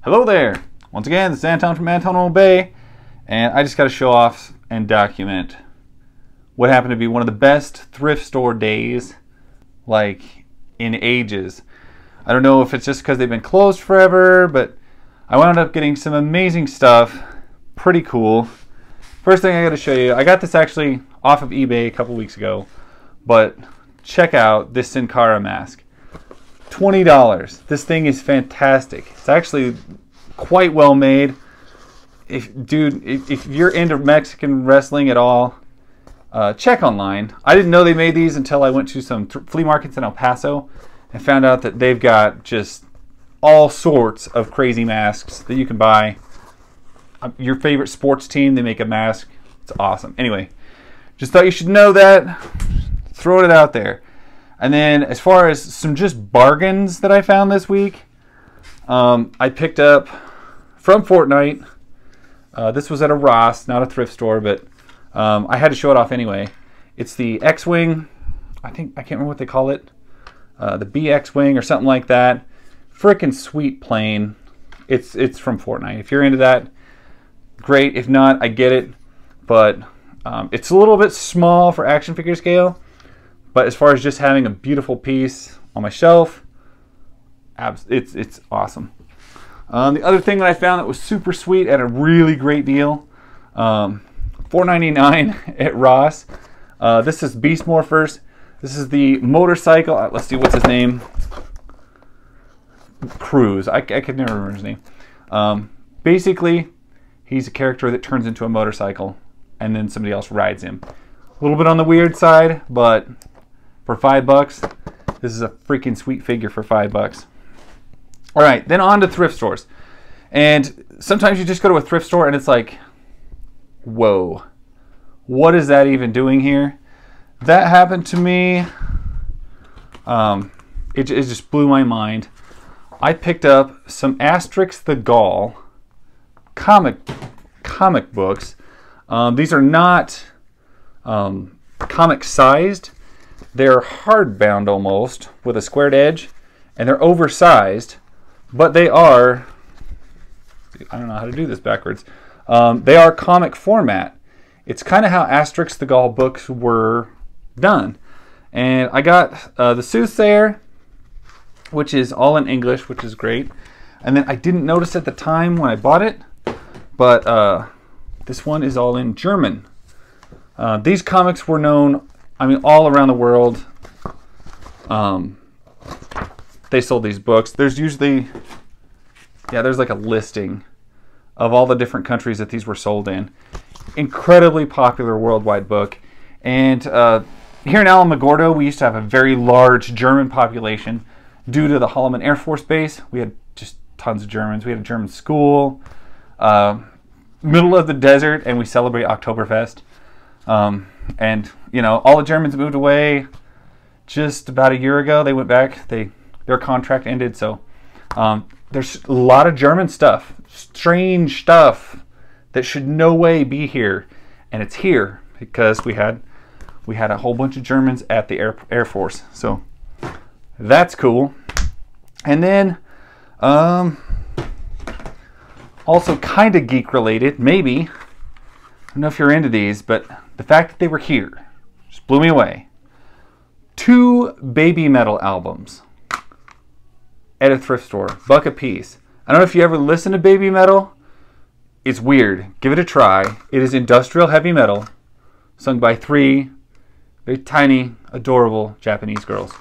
Hello there! Once again, this is Anton from Anton Bay, and I just got to show off and document what happened to be one of the best thrift store days, like, in ages. I don't know if it's just because they've been closed forever, but I wound up getting some amazing stuff. Pretty cool. First thing I got to show you, I got this actually off of eBay a couple weeks ago, but check out this Sin Cara mask. $20. This thing is fantastic. It's actually quite well made. If you're into Mexican wrestling at all, check online. I didn't know they made these until I went to some flea markets in El Paso and found out that they've got just all sorts of crazy masks that you can buy. Your favorite sports team, they make a mask. It's awesome. Anyway, just thought you should know that. Throwing it out there. And then as far as some just bargains that I found this week, I picked up from Fortnite. This was at a Ross, not a thrift store, but I had to show it off anyway. It's the X-Wing. I can't remember what they call it. The BX-Wing or something like that. Frickin' sweet plane. It's from Fortnite. If you're into that, great. If not, I get it. But it's a little bit small for action figure scale. But as far as just having a beautiful piece on my shelf, it's awesome. The other thing that I found that was super sweet at a really great deal, $4.99 at Ross. This is Beast Morphers. This is the motorcycle. Let's see, what's his name? Cruz. I could never remember his name. Basically, he's a character that turns into a motorcycle, and then somebody else rides him. A little bit on the weird side, but for $5, this is a freaking sweet figure for $5. All right, then on to thrift stores. And sometimes you just go to a thrift store and it's like, whoa, what is that even doing here? That happened to me. It just blew my mind. I picked up some Asterix the Gaul comic books. These are not comic sized. They're hardbound almost with a squared edge, and they're oversized, but they are, I don't know how to do this backwards. They are comic format. It's kind of how Asterix the Gaul books were done. And I got the Soothsayer, which is all in English, which is great. And then I didn't notice at the time when I bought it, but this one is all in German. These comics were known, I mean, all around the world. They sold these books. There's usually, there's like a listing of all the different countries that these were sold in. Incredibly popular worldwide book. And here in Alamogordo, we used to have a very large German population. Due to the Holloman Air Force Base, we had just tons of Germans. We had a German school, middle of the desert, and we celebrate Oktoberfest. And, you know, all the Germans moved away just about a year ago. They went back. Their contract ended, so there's a lot of German stuff, strange stuff that should no way be here, and it's here because we had a whole bunch of Germans at the Air Force, so that's cool. And then also kind of geek related, maybe. I don't know if you're into these, but the fact that they were here just blew me away. 2 Baby Metal albums at a thrift store, $1 a piece. I don't know if you ever listen to Baby Metal. It's weird. Give it a try. It is industrial heavy metal, sung by 3 very tiny, adorable Japanese girls.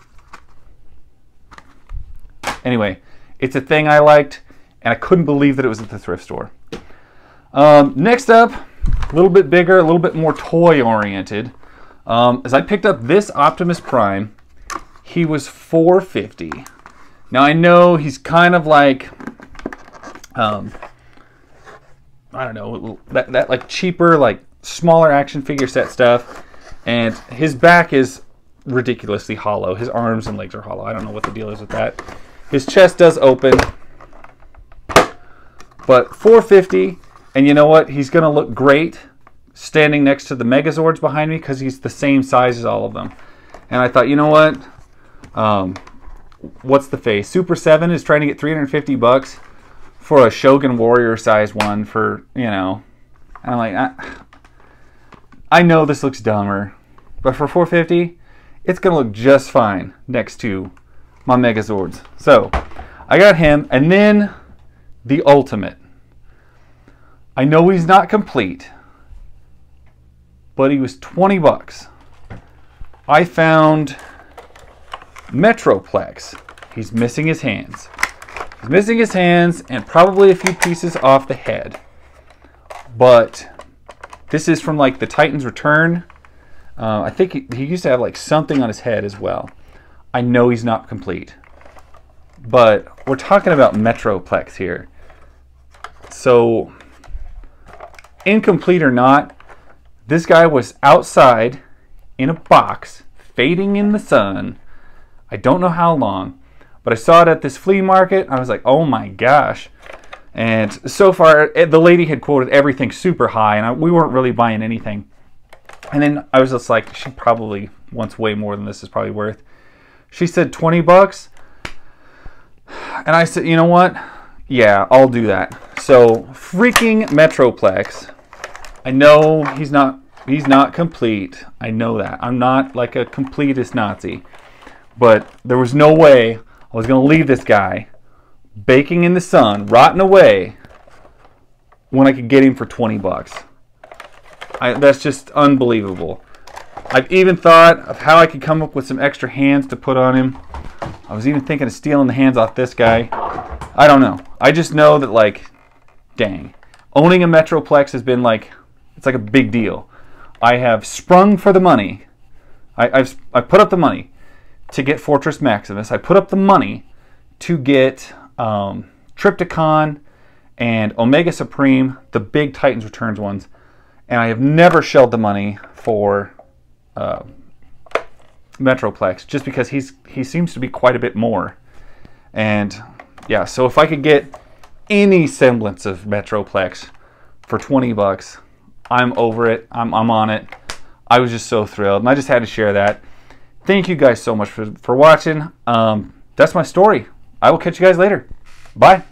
Anyway, it's a thing I liked, and I couldn't believe that it was at the thrift store. Next up, a little bit bigger, a little bit more toy-oriented. As I picked up this Optimus Prime, he was $4.50. Now I know he's kind of like, I don't know, that like cheaper, like smaller action figure set stuff, and his back is ridiculously hollow. His arms and legs are hollow. I don't know what the deal is with that. His chest does open, but $4.50, and you know what? He's going to look great standing next to the Megazords behind me because he's the same size as all of them. And I thought, you know what? What's the face? Super 7 is trying to get $350 for a Shogun Warrior size one for, you know, I'm like, I know this looks dumber, but for $4.50, it's going to look just fine next to my Megazords. So I got him, and then the Ultimate. I know he's not complete, but he was 20 bucks. I found Metroplex. He's missing his hands. He's missing his hands and probably a few pieces off the head. But this is from like the Titans Return. I think he used to have like something on his head as well. I know he's not complete. But we're talking about Metroplex here. So, incomplete or not, this guy was outside in a box, fading in the sun. I don't know how long, but I saw it at this flea market. I was like, oh my gosh. And so far, the lady had quoted everything super high, and we weren't really buying anything. And then I was just like, she probably wants way more than this is probably worth. She said 20 bucks. And I said, you know what? Yeah, I'll do that. So, freaking Metroplex. I know he's not complete. I know that. I'm not like a completist Nazi. But there was no way I was going to leave this guy baking in the sun, rotting away, when I could get him for 20 bucks. That's just unbelievable. I've even thought of how I could come up with some extra hands to put on him. I was even thinking of stealing the hands off this guy. I don't know. I just know that, like, dang. Owning a Metroplex has been like, it's like a big deal. I have sprung for the money. I put up the money to get Fortress Maximus. I put up the money to get Trypticon and Omega Supreme, the big Titans Returns ones. And I have never shelled the money for Metroplex, just because he seems to be quite a bit more. And yeah, so if I could get any semblance of Metroplex for 20 bucks, I'm over it. I'm on it. I was just so thrilled, and I just had to share that. Thank you guys so much for watching. That's my story. I will catch you guys later. Bye.